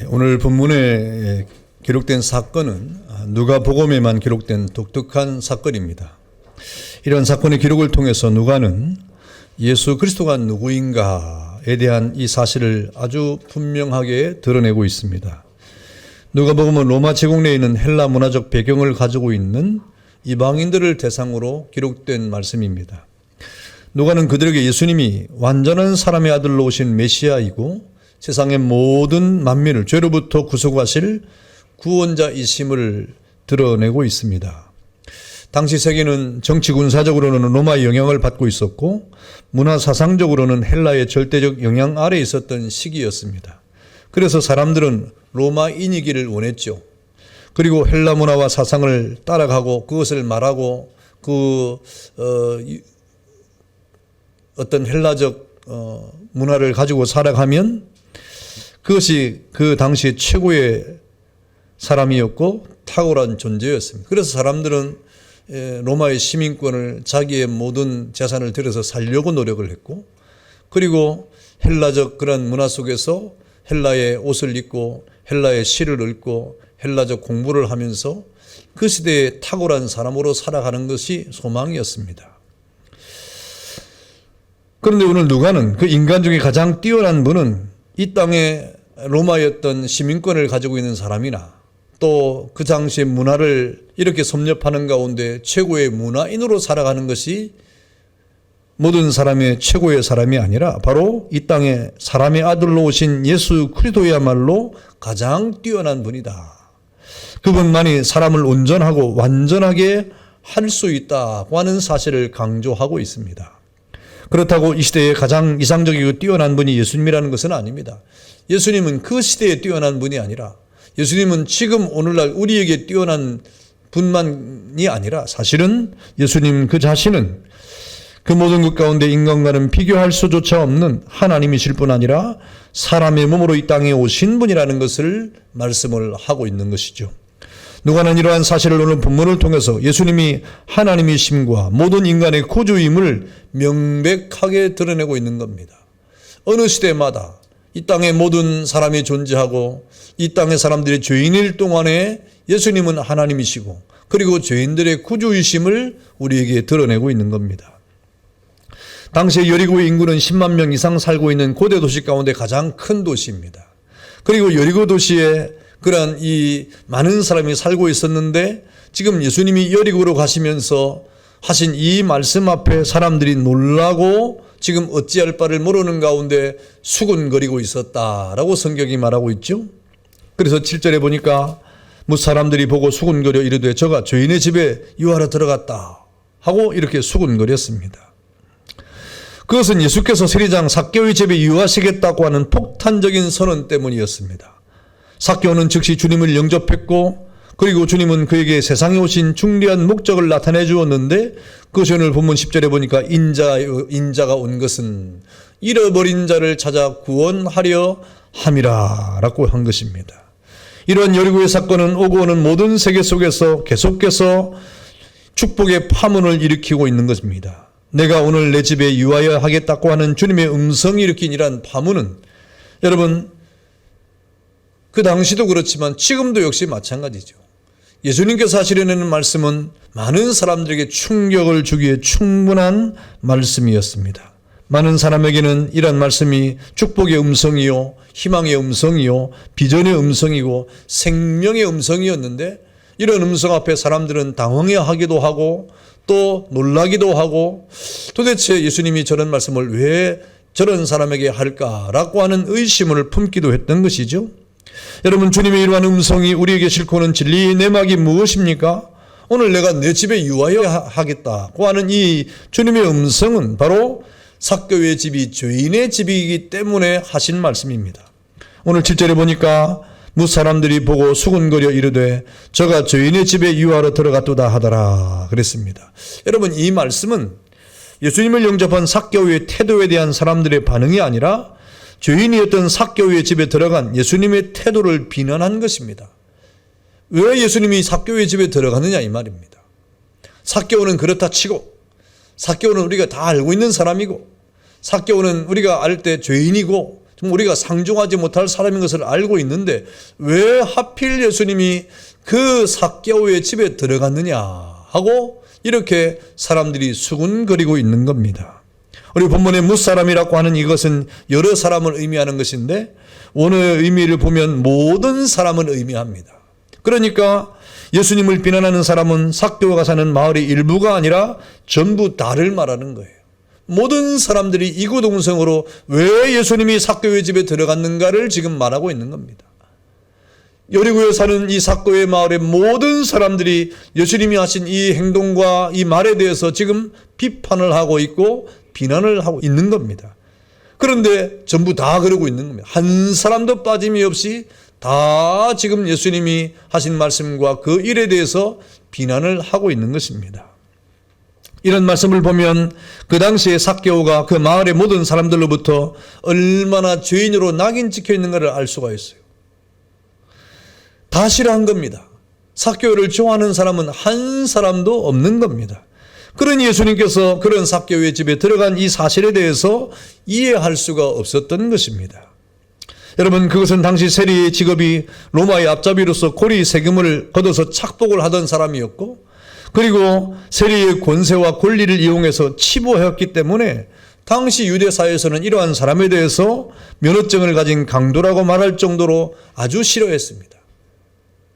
오늘 본문에 기록된 사건은 누가복음에만 기록된 독특한 사건입니다. 이런 사건의 기록을 통해서 누가는 예수 그리스도가 누구인가에 대한 이 사실을 아주 분명하게 드러내고 있습니다. 누가복음은 로마 제국 내에 있는 헬라 문화적 배경을 가지고 있는 이방인들을 대상으로 기록된 말씀입니다. 누가는 그들에게 예수님이 완전한 사람의 아들로 오신 메시아이고 세상의 모든 만민을 죄로부터 구속하실 구원자이심을 드러내고 있습니다. 당시 세계는 정치 군사적으로는 로마의 영향을 받고 있었고 문화 사상적으로는 헬라의 절대적 영향 아래에 있었던 시기였습니다. 그래서 사람들은 로마인이기를 원했죠. 그리고 헬라 문화와 사상을 따라가고 그것을 말하고 어떤 헬라적 문화를 가지고 살아가면 그것이 그 당시 최고의 사람이었고 탁월한 존재였습니다. 그래서 사람들은 로마의 시민권을 자기의 모든 재산을 들여서 살려고 노력을 했고, 그리고 헬라적 그런 문화 속에서 헬라의 옷을 입고 헬라의 시를 읽고 헬라적 공부를 하면서 그 시대의 탁월한 사람으로 살아가는 것이 소망이었습니다. 그런데 오늘 누가는 그 인간 중에 가장 뛰어난 분은 이 땅에 로마의 어떤 시민권을 가지고 있는 사람이나 또 그 당시의 문화를 이렇게 섭렵하는 가운데 최고의 문화인으로 살아가는 것이 모든 사람의 최고의 사람이 아니라 바로 이 땅에 사람의 아들로 오신 예수 그리스도야말로 가장 뛰어난 분이다. 그분만이 사람을 온전하고 완전하게 할 수 있다고 하는 사실을 강조하고 있습니다. 그렇다고 이 시대에 가장 이상적이고 뛰어난 분이 예수님이라는 것은 아닙니다. 예수님은 그 시대에 뛰어난 분이 아니라 예수님은 지금 오늘날 우리에게 뛰어난 분만이 아니라 사실은 예수님 그 자신은 그 모든 것 가운데 인간과는 비교할 수조차 없는 하나님이실 뿐 아니라 사람의 몸으로 이 땅에 오신 분이라는 것을 말씀을 하고 있는 것이죠. 누가는 이러한 사실을 오늘 본문을 통해서 예수님이 하나님이심과 모든 인간의 구주임을 명백하게 드러내고 있는 겁니다. 어느 시대마다 이 땅에 모든 사람이 존재하고 이 땅의 사람들이 죄인일 동안에 예수님은 하나님이시고 그리고 죄인들의 구주이심을 우리에게 드러내고 있는 겁니다. 당시에 여리고의 인구는 10만 명 이상 살고 있는 고대 도시 가운데 가장 큰 도시입니다. 그리고 여리고 도시에 그러한 이 많은 사람이 살고 있었는데 지금 예수님이 여리고로 가시면서 하신 이 말씀 앞에 사람들이 놀라고 지금 어찌할 바를 모르는 가운데 수군거리고 있었다라고 성경이 말하고 있죠. 그래서 7절에 보니까 무사람들이 보고 수군거려 이르되 저가 죄인의 집에 유하러 들어갔다 하고 이렇게 수군거렸습니다. 그것은 예수께서 세리장 삭개오의 집에 유하시겠다고 하는 폭탄적인 선언 때문이었습니다. 삭개오는 즉시 주님을 영접했고 그리고 주님은 그에게 세상에 오신 중대한 목적을 나타내 주었는데 그것이 오늘 본문 10절에 보니까 인자가 온 것은 잃어버린 자를 찾아 구원하려 함이라 라고 한 것입니다. 이러한 여리고의 사건은 오고 오는 모든 세계 속에서 계속해서 축복의 파문을 일으키고 있는 것입니다. 내가 오늘 내 집에 유하여 하겠다고 하는 주님의 음성이 일으킨 이러한 파문은 여러분 그 당시도 그렇지만 지금도 역시 마찬가지죠. 예수님께서 하시려는 말씀은 많은 사람들에게 충격을 주기에 충분한 말씀이었습니다. 많은 사람에게는 이런 말씀이 축복의 음성이요, 희망의 음성이요, 비전의 음성이고 생명의 음성이었는데 이런 음성 앞에 사람들은 당황해하기도 하고 또 놀라기도 하고 도대체 예수님이 저런 말씀을 왜 저런 사람에게 할까라고 하는 의심을 품기도 했던 것이죠. 여러분 주님의 이러한 음성이 우리에게 싣고는 진리의 내막이 무엇입니까? 오늘 내가 내 집에 유하여 하겠다고 하는 이 주님의 음성은 바로 삭개오의 집이 죄인의 집이기 때문에 하신 말씀입니다. 오늘 7절에 보니까 무사람들이 보고 수군거려 이르되 저가 죄인의 집에 유하러 들어갔도다 하더라 그랬습니다. 여러분 이 말씀은 예수님을 영접한 삭개오의 태도에 대한 사람들의 반응이 아니라 죄인이었던 삭개오의 집에 들어간 예수님의 태도를 비난한 것입니다. 왜 예수님이 삭개오의 집에 들어갔느냐 이 말입니다. 삭개오는 그렇다 치고 삭개오는 우리가 다 알고 있는 사람이고 삭개오는 우리가 알 때 죄인이고 우리가 상종하지 못할 사람인 것을 알고 있는데 왜 하필 예수님이 그 삭개오의 집에 들어갔느냐 하고 이렇게 사람들이 수군거리고 있는 겁니다. 우리 본문의 무사람이라고 하는 이것은 여러 사람을 의미하는 것인데 원어의 의미를 보면 모든 사람을 의미합니다. 그러니까 예수님을 비난하는 사람은 삭개오가 사는 마을의 일부가 아니라 전부 다를 말하는 거예요. 모든 사람들이 이구동성으로 왜 예수님이 삭개오의 집에 들어갔는가를 지금 말하고 있는 겁니다. 여리고에 사는 이 삭개오의 마을의 모든 사람들이 예수님이 하신 이 행동과 이 말에 대해서 지금 비판을 하고 있고 비난을 하고 있는 겁니다. 그런데 전부 다 그러고 있는 겁니다. 한 사람도 빠짐이 없이 다 지금 예수님이 하신 말씀과 그 일에 대해서 비난을 하고 있는 것입니다. 이런 말씀을 보면 그 당시에 삭개오가 그 마을의 모든 사람들로부터 얼마나 죄인으로 낙인 찍혀 있는가를 알 수가 있어요. 다 싫어한 겁니다. 삭개오를 좋아하는 사람은 한 사람도 없는 겁니다. 그러니 예수님께서 그런 삭개오의 집에 들어간 이 사실에 대해서 이해할 수가 없었던 것입니다. 여러분, 그것은 당시 세리의 직업이 로마의 앞잡이로서 고리 세금을 걷어서 착복을 하던 사람이었고, 그리고 세리의 권세와 권리를 이용해서 치부하였기 때문에 당시 유대사회에서는 이러한 사람에 대해서 면허증을 가진 강도라고 말할 정도로 아주 싫어했습니다.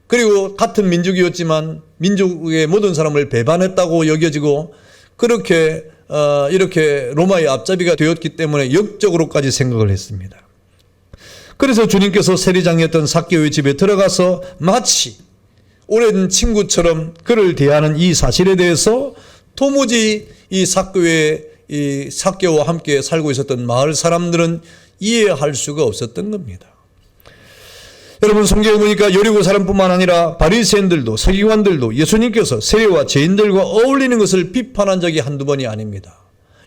그리고 같은 민족이었지만 민족의 모든 사람을 배반했다고 여겨지고 그렇게 이렇게 로마의 앞잡이가 되었기 때문에 역적으로까지 생각을 했습니다. 그래서 주님께서 세리장이었던 삭개오의 집에 들어가서 마치 오랜 친구처럼 그를 대하는 이 사실에 대해서 도무지 이 삭개오와 함께 살고 있었던 마을 사람들은 이해할 수가 없었던 겁니다. 여러분, 성경에 보니까 여리고 사람뿐만 아니라 바리새인들도 서기관들도 예수님께서 세리와 죄인들과 어울리는 것을 비판한 적이 한두 번이 아닙니다.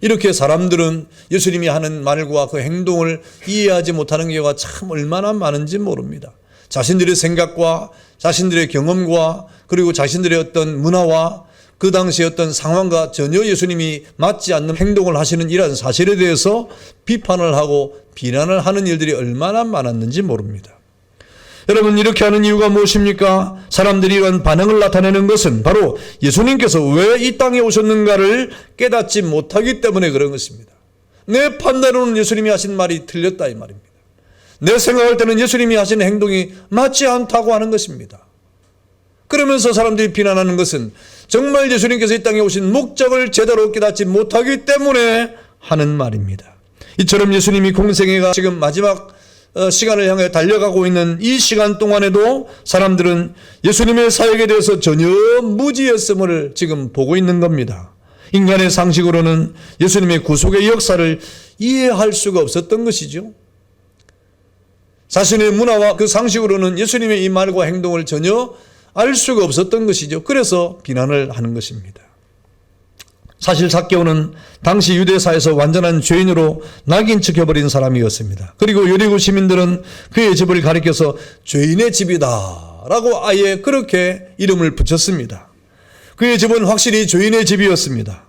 이렇게 사람들은 예수님이 하는 말과 그 행동을 이해하지 못하는 경우가 참 얼마나 많은지 모릅니다. 자신들의 생각과 자신들의 경험과 그리고 자신들의 어떤 문화와 그 당시의 어떤 상황과 전혀 예수님이 맞지 않는 행동을 하시는 이러한 사실에 대해서 비판을 하고 비난을 하는 일들이 얼마나 많았는지 모릅니다. 여러분, 이렇게 하는 이유가 무엇입니까? 사람들이 이런 반응을 나타내는 것은 바로 예수님께서 왜 이 땅에 오셨는가를 깨닫지 못하기 때문에 그런 것입니다. 내 판단으로는 예수님이 하신 말이 틀렸다 이 말입니다. 내 생각할 때는 예수님이 하신 행동이 맞지 않다고 하는 것입니다. 그러면서 사람들이 비난하는 것은 정말 예수님께서 이 땅에 오신 목적을 제대로 깨닫지 못하기 때문에 하는 말입니다. 이처럼 예수님이 공생애가 지금 마지막 시간을 향해 달려가고 있는 이 시간 동안에도 사람들은 예수님의 사역에 대해서 전혀 무지했음을 지금 보고 있는 겁니다. 인간의 상식으로는 예수님의 구속의 역사를 이해할 수가 없었던 것이죠. 자신의 문화와 그 상식으로는 예수님의 이 말과 행동을 전혀 알 수가 없었던 것이죠. 그래서 비난을 하는 것입니다. 사실 삭개오는 당시 유대사에서 완전한 죄인으로 낙인 찍혀버린 사람이었습니다. 그리고 여리고 시민들은 그의 집을 가리켜서 죄인의 집이다 라고 아예 그렇게 이름을 붙였습니다. 그의 집은 확실히 죄인의 집이었습니다.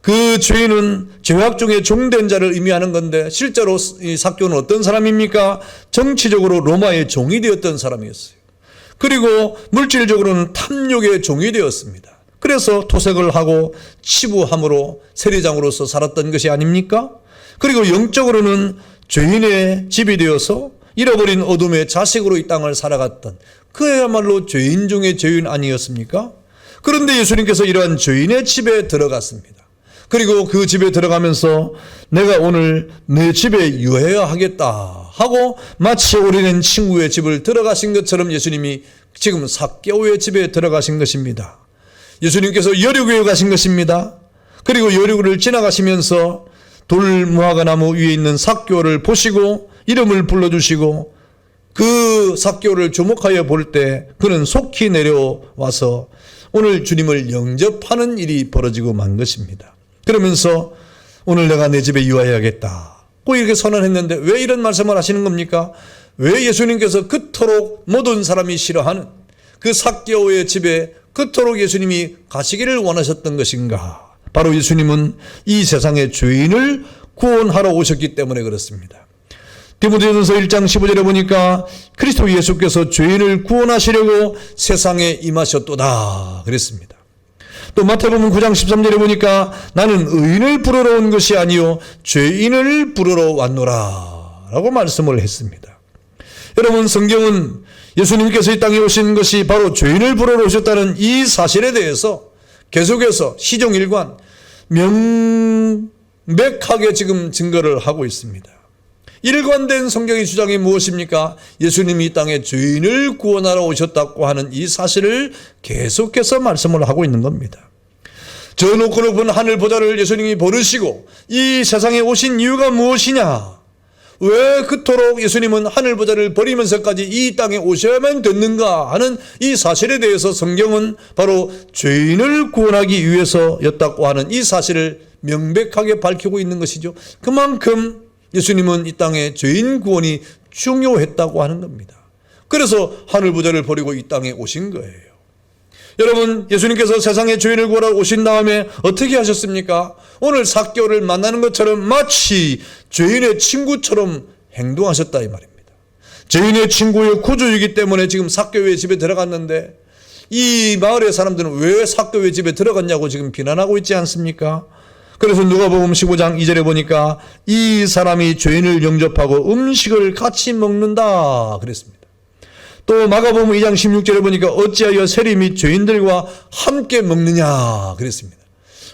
그 죄인은 죄악 중에 종된 자를 의미하는 건데 실제로 이 삭개오는 어떤 사람입니까? 정치적으로 로마의 종이 되었던 사람이었어요. 그리고 물질적으로는 탐욕의 종이 되었습니다. 그래서 토색을 하고 치부함으로 세리장으로서 살았던 것이 아닙니까? 그리고 영적으로는 죄인의 집이 되어서 잃어버린 어둠의 자식으로 이 땅을 살아갔던 그야말로 죄인 중의 죄인 아니었습니까? 그런데 예수님께서 이러한 죄인의 집에 들어갔습니다. 그리고 그 집에 들어가면서 내가 오늘 내 집에 유해야 하겠다 하고 마치 오래된 친구의 집을 들어가신 것처럼 예수님이 지금 삭개오의 집에 들어가신 것입니다. 예수님께서 여리고에 가신 것입니다. 그리고 여리고를 지나가시면서 돌무화과 나무 위에 있는 삭개오를 보시고 이름을 불러주시고 그 삭개오를 주목하여 볼 때 그는 속히 내려와서 오늘 주님을 영접하는 일이 벌어지고 만 것입니다. 그러면서 오늘 내가 내 집에 유하여야겠다 꼭 이렇게 선언했는데 왜 이런 말씀을 하시는 겁니까? 왜 예수님께서 그토록 모든 사람이 싫어하는 그 삭개오의 집에 그토록 예수님이 가시기를 원하셨던 것인가? 바로 예수님은 이 세상의 죄인을 구원하러 오셨기 때문에 그렇습니다. 디모데전서 1장 15절에 보니까 그리스도 예수께서 죄인을 구원하시려고 세상에 임하셨도다 그랬습니다. 또 마태복음 9장 13절에 보니까 나는 의인을 부르러 온 것이 아니요 죄인을 부르러 왔노라 라고 말씀을 했습니다. 여러분, 성경은 예수님께서 이 땅에 오신 것이 바로 죄인을 부르러 오셨다는 이 사실에 대해서 계속해서 시종일관 명백하게 지금 증거를 하고 있습니다. 일관된 성경의 주장이 무엇입니까? 예수님이 이 땅에 죄인을 구원하러 오셨다고 하는 이 사실을 계속해서 말씀을 하고 있는 겁니다. 저 높고 높은 하늘 보좌를 예수님이 버리시고 이 세상에 오신 이유가 무엇이냐? 왜 그토록 예수님은 하늘 보좌를 버리면서까지 이 땅에 오셔야만 됐는가 하는 이 사실에 대해서 성경은 바로 죄인을 구원하기 위해서였다고 하는 이 사실을 명백하게 밝히고 있는 것이죠. 그만큼 예수님은 이 땅에 죄인 구원이 중요했다고 하는 겁니다. 그래서 하늘 보좌를 버리고 이 땅에 오신 거예요. 여러분, 예수님께서 세상에 죄인을 구원하러 오신 다음에 어떻게 하셨습니까? 오늘 삭개오를 만나는 것처럼 마치 죄인의 친구처럼 행동하셨다 이 말입니다. 죄인의 친구의 구주이기 때문에 지금 삭개오의 집에 들어갔는데 이 마을의 사람들은 왜 삭개오의 집에 들어갔냐고 지금 비난하고 있지 않습니까? 그래서 누가복음 15장 2절에 보니까 이 사람이 죄인을 영접하고 음식을 같이 먹는다 그랬습니다. 또 마가복음 2장 16절에 보니까 어찌하여 세리 및 죄인들과 함께 먹느냐 그랬습니다.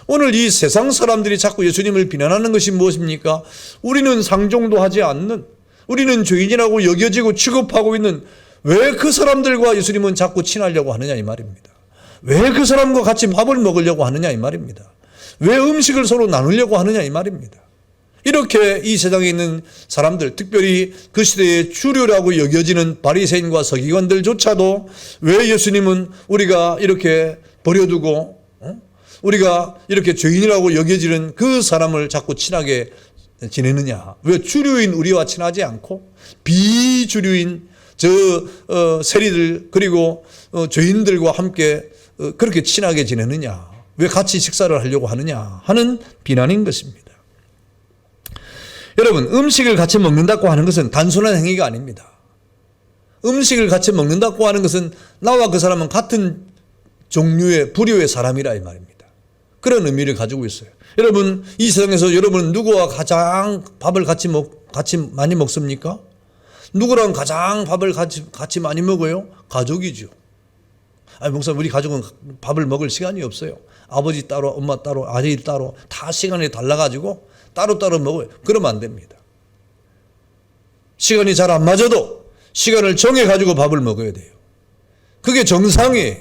오늘 이 세상 사람들이 자꾸 예수님을 비난하는 것이 무엇입니까? 우리는 상종도 하지 않는, 우리는 죄인이라고 여겨지고 취급하고 있는, 왜 그 사람들과 예수님은 자꾸 친하려고 하느냐 이 말입니다. 왜 그 사람과 같이 밥을 먹으려고 하느냐 이 말입니다. 왜 음식을 서로 나누려고 하느냐 이 말입니다. 이렇게 이 세상에 있는 사람들, 특별히 그 시대의 주류라고 여겨지는 바리새인과 서기관들조차도 왜 예수님은 우리가 이렇게 버려두고 우리가 이렇게 죄인이라고 여겨지는 그 사람을 자꾸 친하게 지내느냐? 왜 주류인 우리와 친하지 않고 비주류인 세리들 그리고 죄인들과 함께 그렇게 친하게 지내느냐? 왜 같이 식사를 하려고 하느냐 하는 비난인 것입니다. 여러분, 음식을 같이 먹는다고 하는 것은 단순한 행위가 아닙니다. 음식을 같이 먹는다고 하는 것은 나와 그 사람은 같은 종류의 부류의 사람이라 이 말입니다. 그런 의미를 가지고 있어요. 여러분, 이 세상에서 여러분은 누구와 가장 밥을 같이 많이 먹습니까? 누구랑 가장 밥을 같이 많이 먹어요? 가족이죠. 아니, 목사님, 우리 가족은 밥을 먹을 시간이 없어요. 아버지 따로, 엄마 따로, 아들 따로 다 시간이 달라가지고 따로따로 먹어요. 그러면 안 됩니다. 시간이 잘 안 맞아도 시간을 정해가지고 밥을 먹어야 돼요. 그게 정상이에요.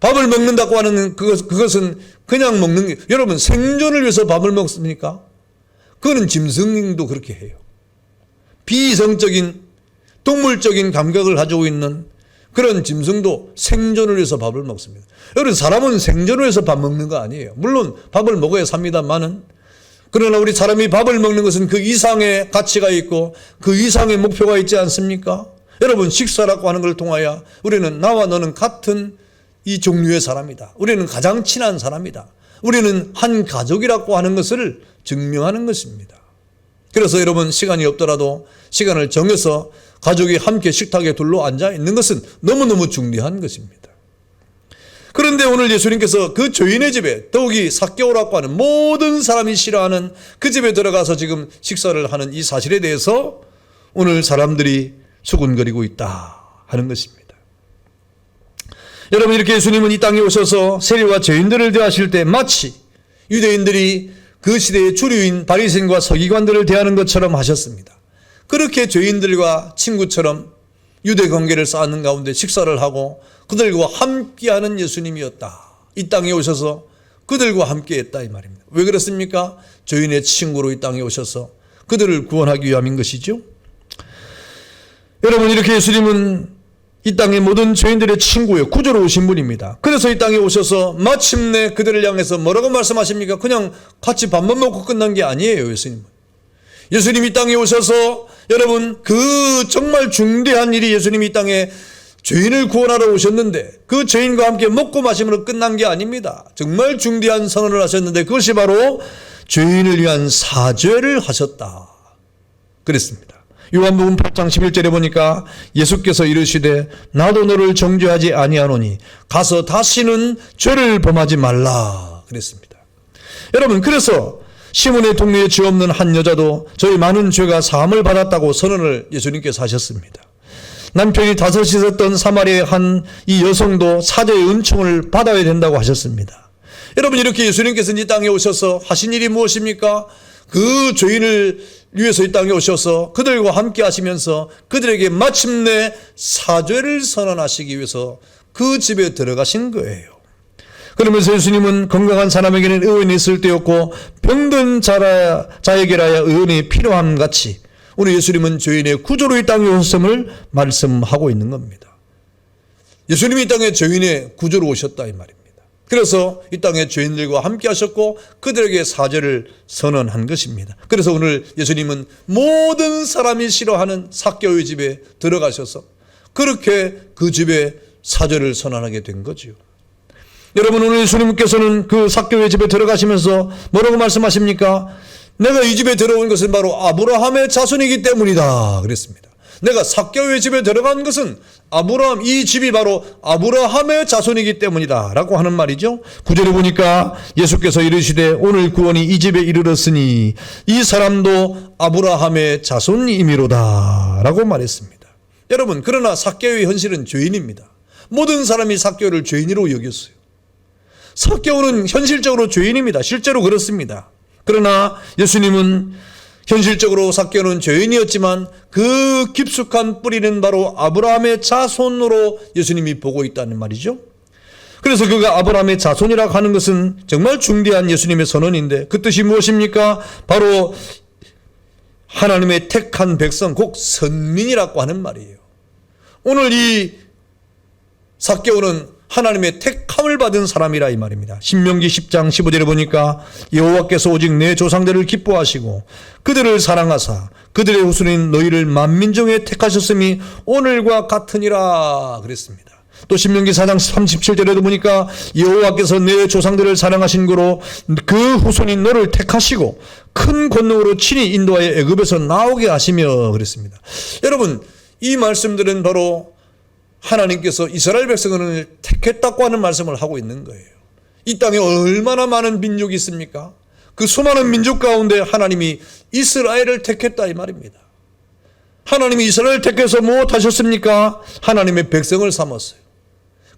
밥을 먹는다고 하는 그것은 그냥 먹는 게, 여러분, 생존을 위해서 밥을 먹습니까? 그거는 짐승도 그렇게 해요. 비이성적인 동물적인 감각을 가지고 있는 그런 짐승도 생존을 위해서 밥을 먹습니다. 여러분, 사람은 생존을 위해서 밥 먹는 거 아니에요. 물론 밥을 먹어야 삽니다만은, 그러나 우리 사람이 밥을 먹는 것은 그 이상의 가치가 있고 그 이상의 목표가 있지 않습니까? 여러분, 식사라고 하는 걸 통하여 우리는 나와 너는 같은 이 종류의 사람이다. 우리는 가장 친한 사람이다. 우리는 한 가족이라고 하는 것을 증명하는 것입니다. 그래서 여러분, 시간이 없더라도 시간을 정해서 가족이 함께 식탁에 둘러 앉아 있는 것은 너무너무 중요한 것입니다. 그런데 오늘 예수님께서 그 죄인의 집에, 더욱이 삭개오라고 하는 모든 사람이 싫어하는 그 집에 들어가서 지금 식사를 하는 이 사실에 대해서 오늘 사람들이 수군거리고 있다 하는 것입니다. 여러분, 이렇게 예수님은 이 땅에 오셔서 세리와 죄인들을 대하실 때 마치 유대인들이 그 시대의 주류인 바리새인과 서기관들을 대하는 것처럼 하셨습니다. 그렇게 죄인들과 친구처럼 유대 관계를 쌓는 가운데 식사를 하고 그들과 함께하는 예수님이었다. 이 땅에 오셔서 그들과 함께했다 이 말입니다. 왜 그렇습니까? 죄인의 친구로 이 땅에 오셔서 그들을 구원하기 위함인 것이죠. 여러분, 이렇게 예수님은 이 땅의 모든 죄인들의 친구예요. 구주로 오신 분입니다. 그래서 이 땅에 오셔서 마침내 그들을 향해서 뭐라고 말씀하십니까? 그냥 같이 밥만 먹고 끝난 게 아니에요. 예수님은. 예수님이 이 땅에 오셔서 여러분, 그 정말 중대한 일이 예수님이 이 땅에 죄인을 구원하러 오셨는데 그 죄인과 함께 먹고 마심으로 끝난 게 아닙니다. 정말 중대한 선언을 하셨는데 그것이 바로 죄인을 위한 사죄를 하셨다. 그랬습니다. 요한복음 8장 11절에 보니까 예수께서 이르시되 나도 너를 정죄하지 아니하노니 가서 다시는 죄를 범하지 말라 그랬습니다. 여러분, 그래서 시몬의 동네에 죄 없는 한 여자도 저희 많은 죄가 사함을 받았다고 선언을 예수님께서 하셨습니다. 남편이 다섯 씻었던 사마리아의 한 이 여성도 사제의 은총을 받아야 된다고 하셨습니다. 여러분, 이렇게 예수님께서 이 땅에 오셔서 하신 일이 무엇입니까? 그 죄인을 위해서 이 땅에 오셔서 그들과 함께 하시면서 그들에게 마침내 사죄를 선언하시기 위해서 그 집에 들어가신 거예요. 그러면서 예수님은 건강한 사람에게는 의원이 있을 때였고 병든 자에게라야 의원이 필요함 같이 오늘 예수님은 죄인의 구조로 이 땅에 오셨음을 말씀하고 있는 겁니다. 예수님이 이 땅에 죄인의 구조로 오셨다 이 말입니다. 그래서 이 땅에 죄인들과 함께 하셨고 그들에게 사죄를 선언한 것입니다. 그래서 오늘 예수님은 모든 사람이 싫어하는 삭개오의 집에 들어가셔서 그렇게 그 집에 사죄를 선언하게 된 거지요. 여러분, 오늘 예수님께서는 그 삭개오의 집에 들어가시면서 뭐라고 말씀하십니까? 내가 이 집에 들어온 것은 바로 아브라함의 자손이기 때문이다 그랬습니다. 내가 삭개오의 집에 들어간 것은 아브라함, 이 집이 바로 아브라함의 자손이기 때문이다 라고 하는 말이죠. 9절에 보니까 예수께서 이르시되 오늘 구원이 이 집에 이르렀으니 이 사람도 아브라함의 자손이미로다 라고 말했습니다. 여러분, 그러나 삭개오의 현실은 죄인입니다. 모든 사람이 삭개오를 죄인으로 여겼어요. 삭개오는 현실적으로 죄인입니다. 실제로 그렇습니다. 그러나 예수님은 현실적으로 삭개오는 죄인이었지만 그 깊숙한 뿌리는 바로 아브라함의 자손으로 예수님이 보고 있다는 말이죠. 그래서 그가 아브라함의 자손이라고 하는 것은 정말 중대한 예수님의 선언인데 그 뜻이 무엇입니까? 바로 하나님의 택한 백성, 곧 선민이라고 하는 말이에요. 오늘 이 삭개오는 하나님의 택함을 받은 사람이라 이 말입니다. 신명기 10장 15절에 보니까 여호와께서 오직 내 조상들을 기뻐하시고 그들을 사랑하사 그들의 후손인 너희를 만민중에 택하셨음이 오늘과 같으니라 그랬습니다. 또 신명기 4장 37절에도 보니까 여호와께서 내 조상들을 사랑하신 거로 그 후손인 너를 택하시고 큰 권능으로 친히 인도하여 애굽에서 나오게 하시며 그랬습니다. 여러분, 이 말씀들은 바로 하나님께서 이스라엘 백성을 택했다고 하는 말씀을 하고 있는 거예요. 이 땅에 얼마나 많은 민족이 있습니까? 그 수많은 민족 가운데 하나님이 이스라엘을 택했다 이 말입니다. 하나님이 이스라엘을 택해서 무엇하셨습니까? 하나님의 백성을 삼았어요.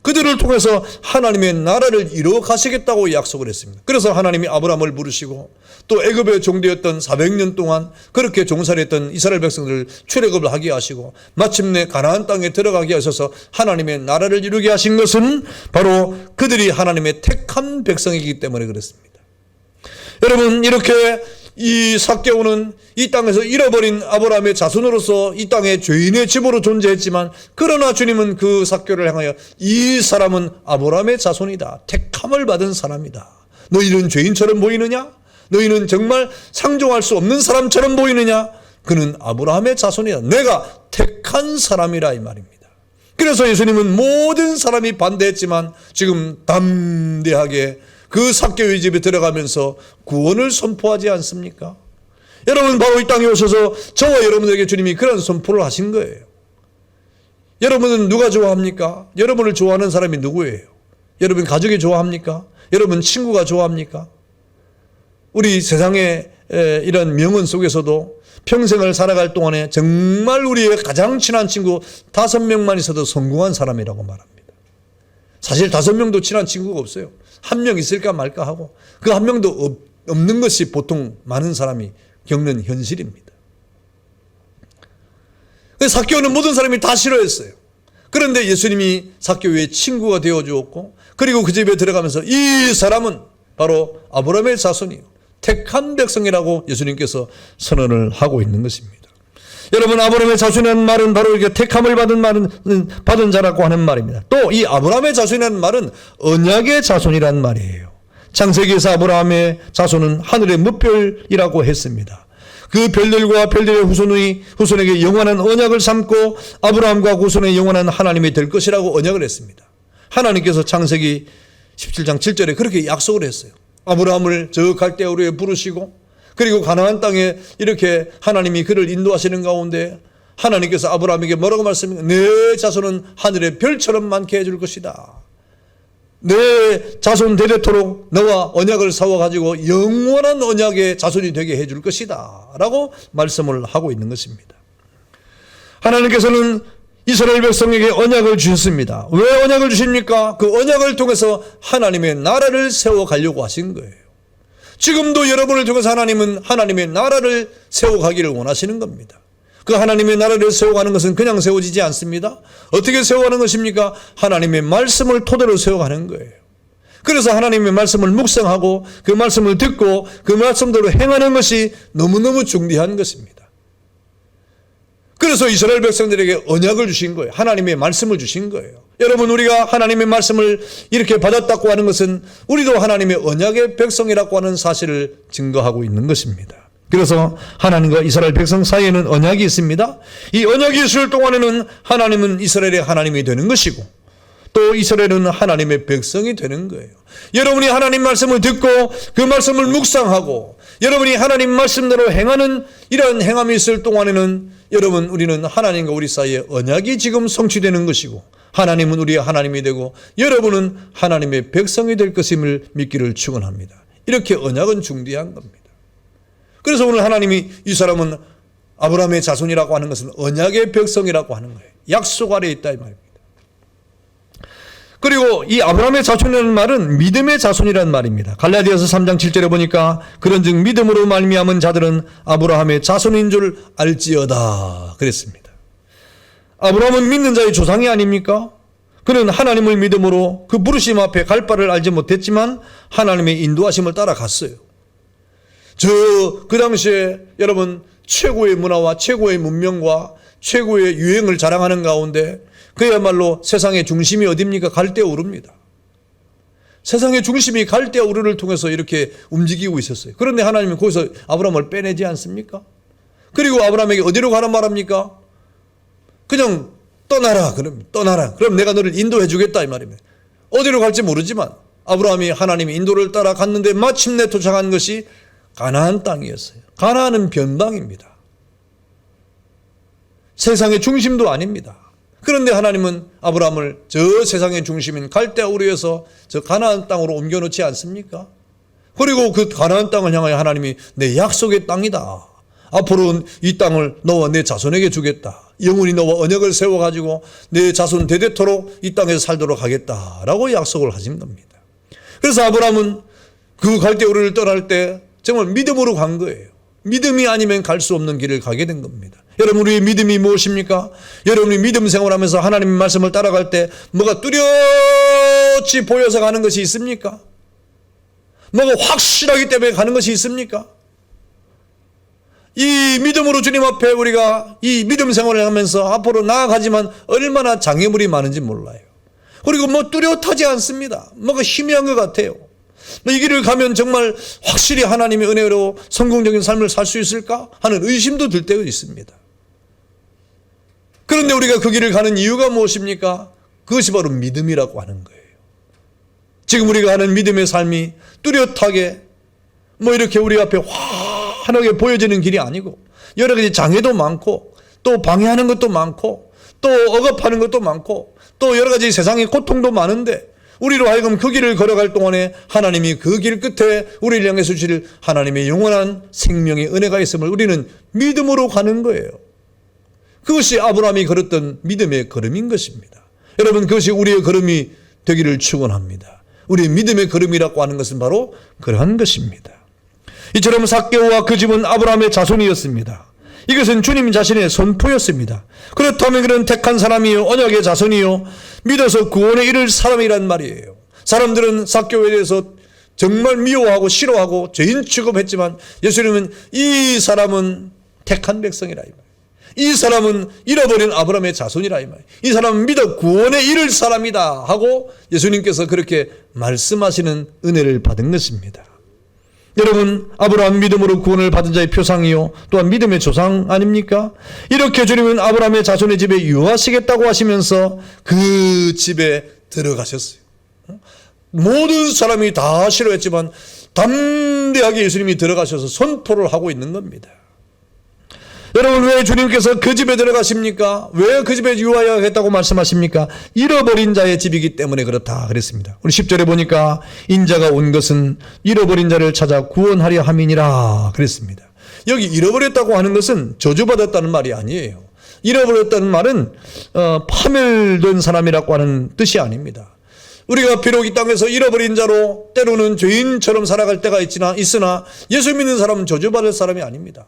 그들을 통해서 하나님의 나라를 이루어 가시겠다고 약속을 했습니다. 그래서 하나님이 아브라함을 부르시고 또 애굽의 종되었던 400년 동안 그렇게 종살이 했던 이스라엘 백성들을 출애굽을 하게 하시고 마침내 가나안 땅에 들어가게 하셔서 하나님의 나라를 이루게 하신 것은 바로 그들이 하나님의 택한 백성이기 때문에 그렇습니다. 여러분, 이렇게 이 삭개오는 이 땅에서 잃어버린 아브라함의 자손으로서 이 땅의 죄인의 집으로 존재했지만 그러나 주님은 그 삭개오를 향하여 이 사람은 아브라함의 자손이다. 택함을 받은 사람이다. 너희는 죄인처럼 보이느냐? 너희는 정말 상종할 수 없는 사람처럼 보이느냐? 그는 아브라함의 자손이다. 내가 택한 사람이라 이 말입니다. 그래서 예수님은 모든 사람이 반대했지만 지금 담대하게 그 삭개오의 집에 들어가면서 구원을 선포하지 않습니까? 여러분, 바로 이 땅에 오셔서 저와 여러분에게 주님이 그런 선포를 하신 거예요. 여러분은 누가 좋아합니까? 여러분을 좋아하는 사람이 누구예요? 여러분 가족이 좋아합니까? 여러분 친구가 좋아합니까? 우리 세상의 이런 명언 속에서도 평생을 살아갈 동안에 정말 우리의 가장 친한 친구 5명만 있어도 성공한 사람이라고 말합니다. 사실 5명도 친한 친구가 없어요. 1명 있을까 말까 하고 그 1명도 없는 것이 보통 많은 사람이 겪는 현실입니다. 삭개오는 모든 사람이 다 싫어했어요. 그런데 예수님이 삭개오의 친구가 되어 주었고 그리고 그 집에 들어가면서 이 사람은 바로 아브라함의 자손이요 택한 백성이라고 예수님께서 선언을 하고 있는 것입니다. 여러분, 아브라함의 자손이라는 말은 바로 이렇게 택함을 받은 자라고 하는 말입니다. 또 이 아브라함의 자손이라는 말은 언약의 자손이라는 말이에요. 창세기에서 아브라함의 자손은 하늘의 무별이라고 했습니다. 그 별들과 별들의 후손에게 영원한 언약을 삼고 아브라함과 후손의 영원한 하나님이 될 것이라고 언약을 했습니다. 하나님께서 창세기 17장 7절에 그렇게 약속을 했어요. 아브라함을 저 갈대아 우르에 부르시고 그리고 가나안 땅에 이렇게 하나님이 그를 인도하시는 가운데 하나님께서 아브라함에게 뭐라고 말씀합니까? 내 자손은 하늘의 별처럼 많게 해줄 것이다. 내 자손 대대토록 너와 언약을 세워가지고 영원한 언약의 자손이 되게 해줄 것이다 라고 말씀을 하고 있는 것입니다. 하나님께서는 이스라엘 백성에게 언약을 주셨습니다. 왜 언약을 주십니까? 그 언약을 통해서 하나님의 나라를 세워가려고 하신 거예요. 지금도 여러분을 통해서 하나님은 하나님의 나라를 세워가기를 원하시는 겁니다. 그 하나님의 나라를 세워가는 것은 그냥 세워지지 않습니다. 어떻게 세워가는 것입니까? 하나님의 말씀을 토대로 세워가는 거예요. 그래서 하나님의 말씀을 묵상하고 그 말씀을 듣고 그 말씀대로 행하는 것이 너무너무 중대한 것입니다. 그래서 이스라엘 백성들에게 언약을 주신 거예요. 하나님의 말씀을 주신 거예요. 여러분, 우리가 하나님의 말씀을 이렇게 받았다고 하는 것은 우리도 하나님의 언약의 백성이라고 하는 사실을 증거하고 있는 것입니다. 그래서 하나님과 이스라엘 백성 사이에는 언약이 있습니다. 이 언약이 있을 동안에는 하나님은 이스라엘의 하나님이 되는 것이고 또 이스라엘은 하나님의 백성이 되는 거예요. 여러분이 하나님 말씀을 듣고 그 말씀을 묵상하고 여러분이 하나님 말씀대로 행하는 이러한 행함이 있을 동안에는 여러분, 우리는 하나님과 우리 사이에 언약이 지금 성취되는 것이고 하나님은 우리의 하나님이 되고 여러분은 하나님의 백성이 될 것임을 믿기를 축원합니다. 이렇게 언약은 중대한 겁니다. 그래서 오늘 하나님이 이 사람은 아브라함의 자손이라고 하는 것은 언약의 백성이라고 하는 거예요. 약속 아래에 있다 이 말입니다. 그리고 이 아브라함의 자손이라는 말은 믿음의 자손이라는 말입니다. 갈라디아서 3장 7절에 보니까 그런즉 믿음으로 말미암은 자들은 아브라함의 자손인 줄 알지어다 그랬습니다. 아브라함은 믿는 자의 조상이 아닙니까? 그는 하나님을 믿음으로 그 부르심 앞에 갈 바를 알지 못했지만 하나님의 인도하심을 따라갔어요. 그 당시에 여러분 최고의 문화와 최고의 문명과 최고의 유행을 자랑하는 가운데 그야말로 세상의 중심이 어디입니까? 갈대우르입니다. 세상의 중심이 갈대우르를 통해서 이렇게 움직이고 있었어요. 그런데 하나님은 거기서 아브라함을 빼내지 않습니까? 그리고 아브라함에게 어디로 가란 말합니까? 그냥 떠나라. 그럼 내가 너를 인도해 주겠다 이 말입니다. 어디로 갈지 모르지만 아브라함이 하나님의 인도를 따라 갔는데 마침내 도착한 것이 가나안 땅이었어요. 가나안은 변방입니다. 세상의 중심도 아닙니다. 그런데 하나님은 아브라함을 저 세상의 중심인 갈대우르에서 저 가나안 땅으로 옮겨놓지 않습니까? 그리고 그 가나안 땅을 향하여 하나님이 내 약속의 땅이다. 앞으로는 이 땅을 너와 내 자손에게 주겠다. 영원히 너와 언약을 세워가지고 내 자손 대대토록 이 땅에서 살도록 하겠다라고 약속을 하신 겁니다. 그래서 아브라함은 그 갈대우르를 떠날 때 정말 믿음으로 간 거예요. 믿음이 아니면 갈 수 없는 길을 가게 된 겁니다. 여러분, 우리의 믿음이 무엇입니까? 여러분이 믿음 생활하면서 하나님의 말씀을 따라갈 때 뭐가 뚜렷이 보여서 가는 것이 있습니까? 뭐가 확실하기 때문에 가는 것이 있습니까? 이 믿음으로 주님 앞에 우리가 이 믿음 생활을 하면서 앞으로 나아가지만 얼마나 장애물이 많은지 몰라요. 그리고 뭐 뚜렷하지 않습니다. 뭐가 희미한 것 같아요. 이 길을 가면 정말 확실히 하나님의 은혜로 성공적인 삶을 살 수 있을까 하는 의심도 들 때가 있습니다. 그런데 우리가 그 길을 가는 이유가 무엇입니까? 그것이 바로 믿음이라고 하는 거예요. 지금 우리가 하는 믿음의 삶이 뚜렷하게 뭐 이렇게 우리 앞에 환하게 보여지는 길이 아니고 여러 가지 장애도 많고 또 방해하는 것도 많고 또 억압하는 것도 많고 또 여러 가지 세상의 고통도 많은데 우리로 하여금 그 길을 걸어갈 동안에 하나님이 그 길 끝에 우리를 향해서 주실 하나님의 영원한 생명의 은혜가 있음을 우리는 믿음으로 가는 거예요. 그것이 아브라함이 걸었던 믿음의 걸음인 것입니다. 여러분, 그것이 우리의 걸음이 되기를 축원합니다. 우리의 믿음의 걸음이라고 하는 것은 바로 그러한 것입니다. 이처럼 삭개오와 그 집은 아브라함의 자손이었습니다. 이것은 주님 자신의 선포였습니다. 그렇다면 그는 택한 사람이요 언약의 자손이요 믿어서 구원에 이를 사람이란 말이에요. 사람들은 삭개오에 대해서 정말 미워하고 싫어하고 죄인 취급했지만 예수님은 이 사람은 택한 백성이라 이 말이에요. 이 사람은 잃어버린 아브라함의 자손이라 이 말이에요. 이 사람은 믿어 구원에 이를 사람이다 하고 예수님께서 그렇게 말씀하시는 은혜를 받은 것입니다. 여러분, 아브라함 믿음으로 구원을 받은 자의 표상이요 또한 믿음의 조상 아닙니까? 이렇게 주님은 아브라함의 자손의 집에 유하시겠다고 하시면서 그 집에 들어가셨어요. 모든 사람이 다 싫어했지만 담대하게 예수님이 들어가셔서 선포를 하고 있는 겁니다. 여러분, 왜 주님께서 그 집에 들어가십니까? 왜 그 집에 유하여야겠다고 말씀하십니까? 잃어버린 자의 집이기 때문에 그렇다 그랬습니다. 우리 10절에 보니까 인자가 온 것은 잃어버린 자를 찾아 구원하려 함이니라 그랬습니다. 여기 잃어버렸다고 하는 것은 저주받았다는 말이 아니에요. 잃어버렸다는 말은 파멸된 사람이라고 하는 뜻이 아닙니다. 우리가 비록 이 땅에서 잃어버린 자로 때로는 죄인처럼 살아갈 때가 있으나 예수 믿는 사람은 저주받을 사람이 아닙니다.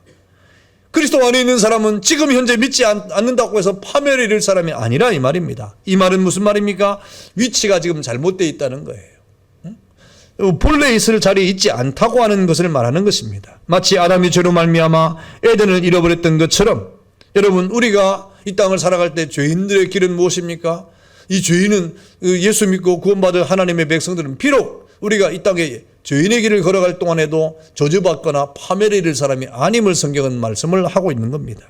그리스도 안에 있는 사람은 지금 현재 믿지 않는다고 해서 파멸에 이를 사람이 아니라 이 말입니다. 이 말은 무슨 말입니까? 위치가 지금 잘못되어 있다는 거예요. 본래 있을 자리에 있지 않다고 하는 것을 말하는 것입니다. 마치 아담이 죄로 말미암아 에덴을 잃어버렸던 것처럼 여러분, 우리가 이 땅을 살아갈 때 죄인들의 길은 무엇입니까? 이 죄인은 예수 믿고 구원받을 하나님의 백성들은 비록 우리가 이 땅에 죄인의 길을 걸어갈 동안에도 저주받거나 파멸에 이를 사람이 아님을 성경은 말씀을 하고 있는 겁니다.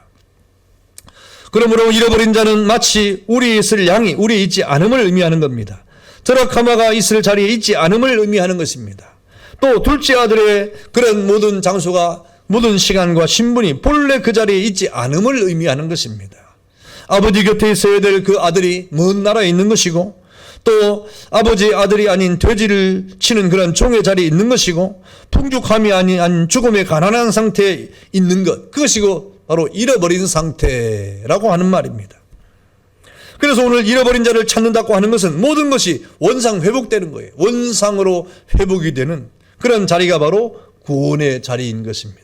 그러므로 잃어버린 자는 마치 우리에 있을 양이 우리에 있지 않음을 의미하는 겁니다. 드라카마가 있을 자리에 있지 않음을 의미하는 것입니다. 또 둘째 아들의 그런 모든 장소가 모든 시간과 신분이 본래 그 자리에 있지 않음을 의미하는 것입니다. 아버지 곁에 있어야 될 그 아들이 먼 나라에 있는 것이고 또 아버지의 아들이 아닌 돼지를 치는 그런 종의 자리에 있는 것이고 풍족함이 아닌 죽음의 가난한 상태에 있는 것, 그것이고 바로 잃어버린 상태라고 하는 말입니다. 그래서 오늘 잃어버린 자를 찾는다고 하는 것은 모든 것이 원상 회복되는 거예요. 원상으로 회복이 되는 그런 자리가 바로 구원의 자리인 것입니다.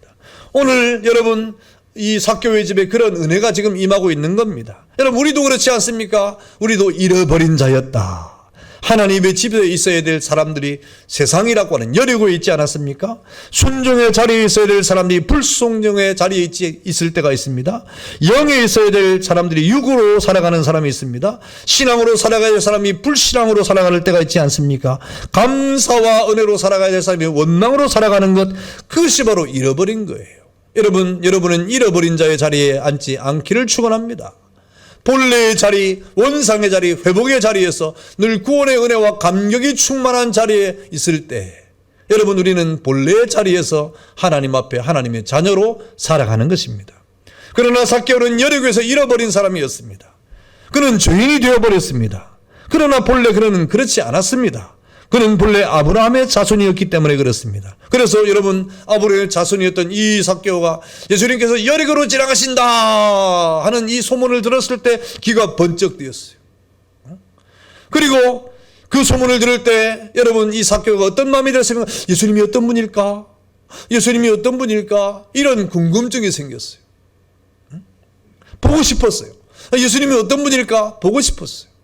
오늘 여러분, 이 삭개오의 집에 그런 은혜가 지금 임하고 있는 겁니다. 여러분, 우리도 그렇지 않습니까? 우리도 잃어버린 자였다. 하나님의 집에 있어야 될 사람들이 세상이라고 하는 여리고에 있지 않았습니까? 순종의 자리에 있어야 될 사람들이 불순종의 자리에 있을 때가 있습니다. 영에 있어야 될 사람들이 육으로 살아가는 사람이 있습니다. 신앙으로 살아가야 될 사람이 불신앙으로 살아갈 때가 있지 않습니까? 감사와 은혜로 살아가야 될 사람이 원망으로 살아가는 것, 그것이 바로 잃어버린 거예요. 여러분은 잃어버린 자의 자리에 앉지 않기를 축원합니다. 본래의 자리, 원상의 자리, 회복의 자리에서 늘 구원의 은혜와 감격이 충만한 자리에 있을 때 여러분, 우리는 본래의 자리에서 하나님 앞에 하나님의 자녀로 살아가는 것입니다. 그러나 삭개오는 여리고에서 잃어버린 사람이었습니다. 그는 죄인이 되어버렸습니다. 그러나 본래 그는 그렇지 않았습니다. 그는 본래 아브라함의 자손이었기 때문에 그렇습니다. 그래서 여러분, 아브라함의 자손이었던 이 삭개오가 예수님께서 여리고로 지나가신다 하는 이 소문을 들었을 때 귀가 번쩍 뜨였어요. 그리고 그 소문을 들을 때 여러분, 이 삭개오가 어떤 마음이 들었습니까? 예수님이 어떤 분일까? 예수님이 어떤 분일까? 이런 궁금증이 생겼어요. 보고 싶었어요. 예수님이 어떤 분일까? 보고 싶었어요.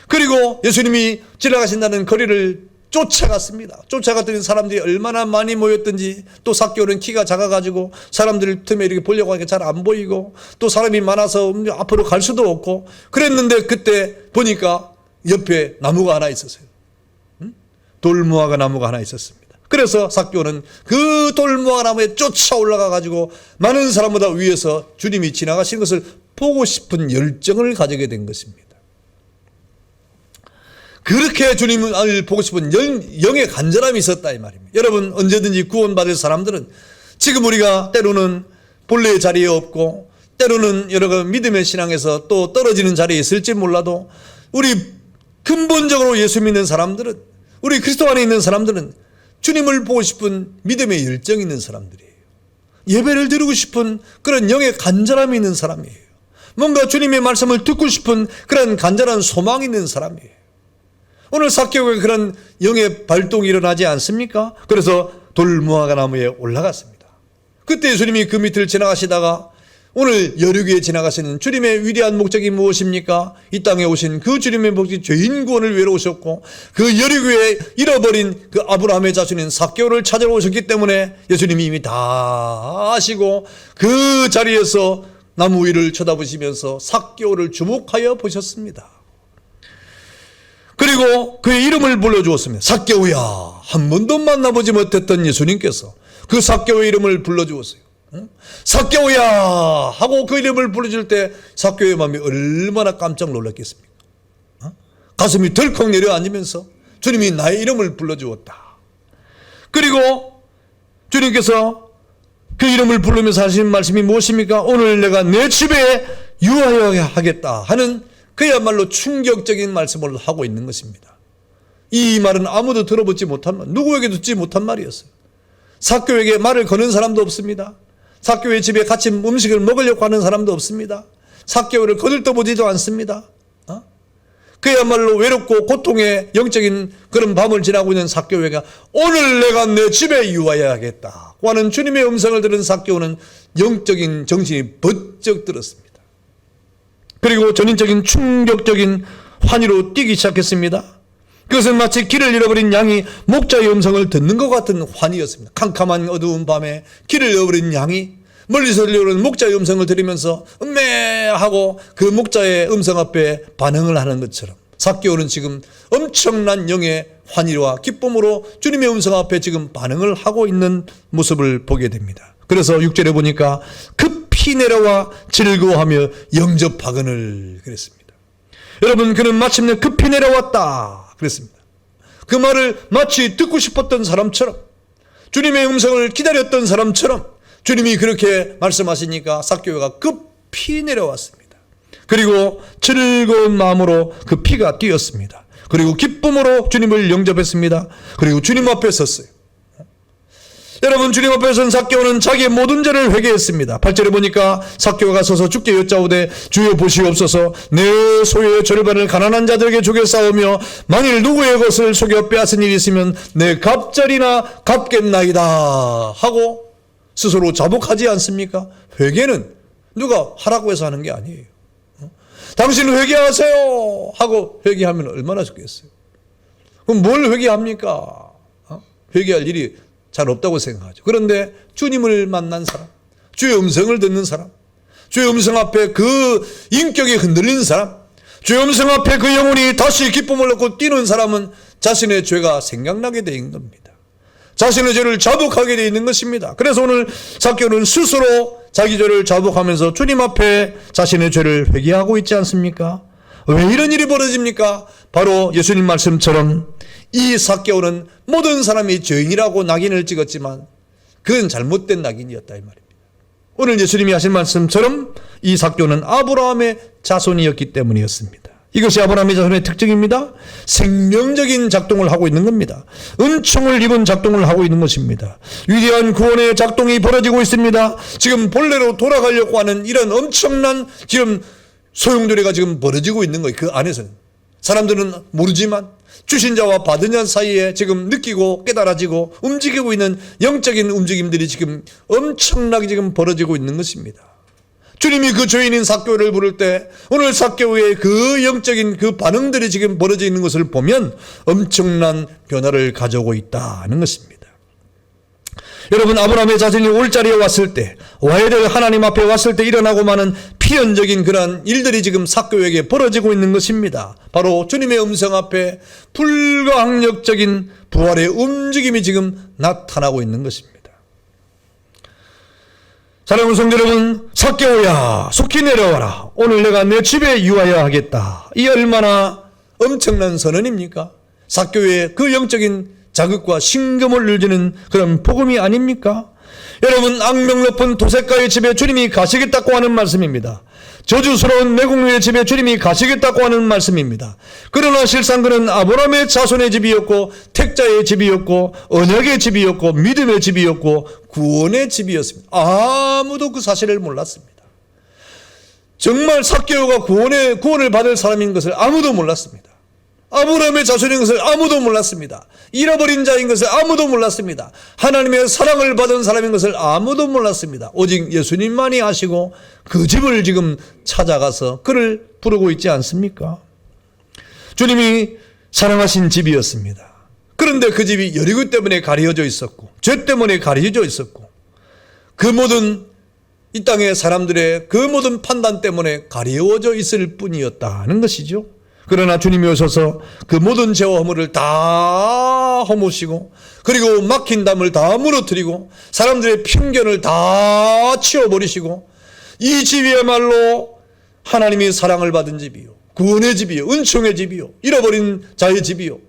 그리고 예수님이 지나가신다는 거리를 쫓아갔습니다. 쫓아갔더니 사람들이 얼마나 많이 모였던지, 또 삭개오는 키가 작아가지고 사람들 틈에 이렇게 보려고 하니까 잘 안 보이고, 또 사람이 많아서 앞으로 갈 수도 없고 그랬는데, 그때 보니까 옆에 나무가 하나 있었어요. 돌무화과 나무가 하나 있었습니다. 그래서 삭개오는 그 돌무화 나무에 쫓아 올라가가지고 많은 사람보다 위에서 주님이 지나가신 것을 보고 싶은 열정을 가지게 된 것입니다. 그렇게 주님을 보고 싶은 영의 간절함이 있었다 이 말입니다. 여러분, 언제든지 구원받을 사람들은 지금 우리가 때로는 본래의 자리에 없고 때로는 여러 믿음의 신앙에서 또 떨어지는 자리에 있을지 몰라도 우리 근본적으로 예수 믿는 사람들은, 우리 그리스도 안에 있는 사람들은 주님을 보고 싶은 믿음의 열정이 있는 사람들이에요. 예배를 드리고 싶은 그런 영의 간절함이 있는 사람이에요. 뭔가 주님의 말씀을 듣고 싶은 그런 간절한 소망이 있는 사람이에요. 오늘 삭개오에 그런 영의 발동이 일어나지 않습니까? 그래서 돌무화과 나무에 올라갔습니다. 그때 예수님이 그 밑을 지나가시다가 오늘 여리고에 지나가시는 주님의 위대한 목적이 무엇입니까? 이 땅에 오신 그 주님의 목적이 죄인 구원을 위해 오셨고, 그 여리고에 잃어버린 그 아브라함의 자손인 삭개오를 찾으러 오셨기 때문에 예수님이 이미 다 아시고 그 자리에서 나무 위를 쳐다보시면서 삭개오를 주목하여 보셨습니다. 그리고 그의 이름을 불러주었습니다. 삭개오야. 한 번도 만나보지 못했던 예수님께서 그 삭개오의 이름을 불러주었어요. 삭개오야 하고 그 이름을 불러줄 때 삭개오의 마음이 얼마나 깜짝 놀랐겠습니까? 가슴이 덜컥 내려앉으면서 주님이 나의 이름을 불러주었다. 그리고 주님께서 그 이름을 부르면서 하신 말씀이 무엇입니까? 오늘 내가 내 집에 유하여 하겠다 하는 그야말로 충격적인 말씀을 하고 있는 것입니다. 이 말은 아무도 들어보지 못한 말, 누구에게 듣지 못한 말이었어요. 삭개오에게 말을 거는 사람도 없습니다. 삭개오의 집에 같이 음식을 먹으려고 하는 사람도 없습니다. 삭개오를 거들떠보지도 않습니다. 그야말로 외롭고 고통의 영적인 그런 밤을 지나고 있는 삭개오가 오늘 내가 내 집에 유하여야겠다고 하는 주님의 음성을 들은 삭개오는 영적인 정신이 번쩍 들었습니다. 그리고 전인적인 충격적인 환희로 뛰기 시작했습니다. 그것은 마치 길을 잃어버린 양이 목자의 음성을 듣는 것 같은 환희였습니다. 캄캄한 어두운 밤에 길을 잃어버린 양이 멀리서 들려오는 목자의 음성을 들으면서 음메하고 그 목자의 음성 앞에 반응을 하는 것처럼 삭개오는 지금 엄청난 영의 환희와 기쁨으로 주님의 음성 앞에 지금 반응을 하고 있는 모습을 보게 됩니다. 그래서 6절에 보니까 급히 내려와 즐거워하며 영접하거늘 그랬습니다. 여러분, 그는 마침내 급히 내려왔다 그랬습니다. 그 말을 마치 듣고 싶었던 사람처럼, 주님의 음성을 기다렸던 사람처럼 주님이 그렇게 말씀하시니까 삭개오가 급히 내려왔습니다. 그리고 즐거운 마음으로 그 피가 뛰었습니다. 그리고 기쁨으로 주님을 영접했습니다. 그리고 주님 앞에 섰어요. 여러분, 주님 앞에 선 삭개오는 자기의 모든 죄를 회개했습니다. 8절에 보니까 삭개오가 서서 주께 여짜오되 주여 보시옵소서, 내 소유의 절반을 가난한 자들에게 주게 싸우며 만일 누구의 것을 속여 빼앗은 일이 있으면 내 갑절이나 갚겠나이다 하고 스스로 자복하지 않습니까? 회개는 누가 하라고 해서 하는 게 아니에요. 당신 회개하세요 하고 회개하면 얼마나 좋겠어요. 그럼 뭘 회개합니까? 회개할 일이 잘 없다고 생각하죠. 그런데 주님을 만난 사람, 주의 음성을 듣는 사람, 주의 음성 앞에 그 인격이 흔들린 사람, 주의 음성 앞에 그 영혼이 다시 기쁨을 얻고 뛰는 사람은 자신의 죄가 생각나게 되는 겁니다. 자신의 죄를 자복하게 되어 있는 것입니다. 그래서 오늘 삭개오는 스스로 자기 죄를 자복하면서 주님 앞에 자신의 죄를 회개하고 있지 않습니까? 왜 이런 일이 벌어집니까? 바로 예수님 말씀처럼 이 삭개오는 모든 사람이 죄인이라고 낙인을 찍었지만 그건 잘못된 낙인이었다 이 말입니다. 오늘 예수님이 하신 말씀처럼 이 삭개오는 아브라함의 자손이었기 때문이었습니다. 이것이 아브라함의 자손의 특징입니다. 생명적인 작동을 하고 있는 겁니다. 은총을 입은 작동을 하고 있는 것입니다. 위대한 구원의 작동이 벌어지고 있습니다. 지금 본래로 돌아가려고 하는 이런 엄청난 지금 소용돌이가 지금 벌어지고 있는 거예요. 그 안에서는 사람들은 모르지만 주신 자와 받은 자 사이에 지금 느끼고 깨달아지고 움직이고 있는 영적인 움직임들이 지금 엄청나게 지금 벌어지고 있는 것입니다. 주님이 그 죄인인 삭개오를 부를 때 오늘 삭개오의 그 영적인 그 반응들이 지금 벌어져 있는 것을 보면 엄청난 변화를 가져오고 있다는 것입니다. 여러분, 아브라함의 자손이 올 자리에 왔을 때, 와야 될 하나님 앞에 왔을 때 일어나고 마는 필연적인 그러한 일들이 지금 삭개오에게 벌어지고 있는 것입니다. 바로 주님의 음성 앞에 불가항력적인 부활의 움직임이 지금 나타나고 있는 것입니다. 사랑하는 성도 여러분, 삭개오야 속히 내려와라. 오늘 내가 내 집에 유하여 하겠다. 이 얼마나 엄청난 선언입니까? 삭개오의 그 영적인 자극과 신금을 늘리는 그런 복음이 아닙니까? 여러분, 악명 높은 도색가의 집에 주님이 가시겠다고 하는 말씀입니다. 저주스러운 내공류의 집에 주님이 가시겠다고 하는 말씀입니다. 그러나 실상 그는 아브라함의 자손의 집이었고 택자의 집이었고 언약의 집이었고 믿음의 집이었고 구원의 집이었습니다. 아무도 그 사실을 몰랐습니다. 정말 삭개오가 구원을 받을 사람인 것을 아무도 몰랐습니다. 아브라함의 자손인 것을 아무도 몰랐습니다. 잃어버린 자인 것을 아무도 몰랐습니다. 하나님의 사랑을 받은 사람인 것을 아무도 몰랐습니다. 오직 예수님만이 아시고 그 집을 지금 찾아가서 그를 부르고 있지 않습니까? 주님이 사랑하신 집이었습니다. 그런데 그 집이 여리고 때문에 가려져 있었고 죄 때문에 가려져 있었고 그 모든 이 땅의 사람들의 그 모든 판단 때문에 가려져 있을 뿐이었다는 것이죠. 그러나 주님이 오셔서 그 모든 죄와 허물을 다 허무시고 그리고 막힌 담을 다 무너뜨리고 사람들의 편견을 다 치워버리시고 이 집이야말로 하나님이 사랑을 받은 집이요, 구원의 집이요, 은총의 집이요, 잃어버린 자의 집이요,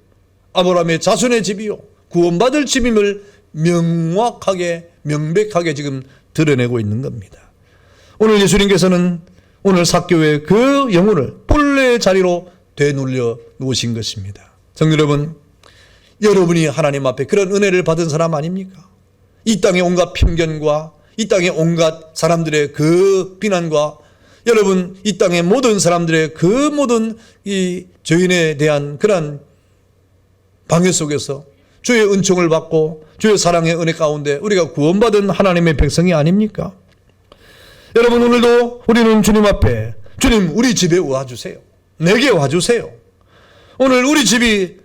아브라함의 자손의 집이요, 구원받을 집임을 명확하게 명백하게 지금 드러내고 있는 겁니다. 오늘 예수님께서는 오늘 삭개오의 그 영혼을 본래의 자리로 되돌려 놓으신 것입니다. 성도 여러분, 여러분이 하나님 앞에 그런 은혜를 받은 사람 아닙니까? 이 땅의 온갖 편견과 이 땅의 온갖 사람들의 그 비난과 여러분 이 땅의 모든 사람들의 그 모든 이 죄인에 대한 그러한 방해 속에서 주의 은총을 받고 주의 사랑의 은혜 가운데 우리가 구원받은 하나님의 백성이 아닙니까? 여러분 오늘도 우리는 주님 앞에 주님 우리 집에 와주세요. 내게 와주세요. 오늘 우리 집이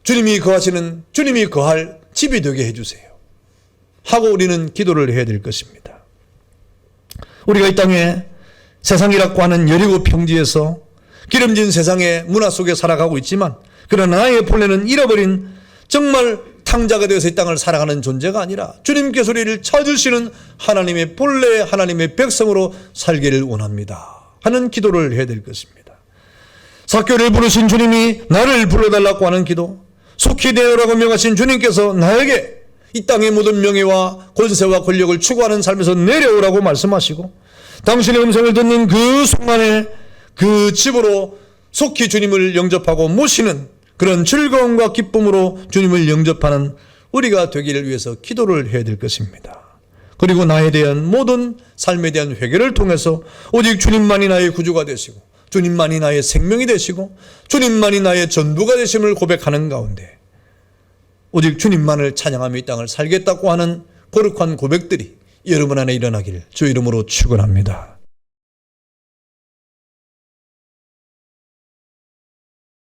주님이 거하시는 주님이 거할 집이 되게 해주세요. 하고 우리는 기도를 해야 될 것입니다. 우리가 이 땅에 세상이라고 하는 여리고 평지에서 기름진 세상의 문화 속에 살아가고 있지만 그러나 나의 본래는 잃어버린 정말 탕자가 되어서 이 땅을 살아가는 존재가 아니라 주님께서 우리를 찾으시는 하나님의 본래 하나님의 백성으로 살기를 원합니다 하는 기도를 해야 될 것입니다. 삭개오를 부르신 주님이 나를 불러달라고 하는 기도, 속히 되어라고 명하신 주님께서 나에게 이 땅의 모든 명예와 권세와 권력을 추구하는 삶에서 내려오라고 말씀하시고 당신의 음성을 듣는 그 순간에 그 집으로 속히 주님을 영접하고 모시는 그런 즐거움과 기쁨으로 주님을 영접하는 우리가 되기를 위해서 기도를 해야 될 것입니다. 그리고 나에 대한 모든 삶에 대한 회개를 통해서 오직 주님만이 나의 구주가 되시고 주님만이 나의 생명이 되시고 주님만이 나의 전부가 되심을 고백하는 가운데 오직 주님만을 찬양하며 이 땅을 살겠다고 하는 거룩한 고백들이 여러분 안에 일어나기를 주 이름으로 축원합니다.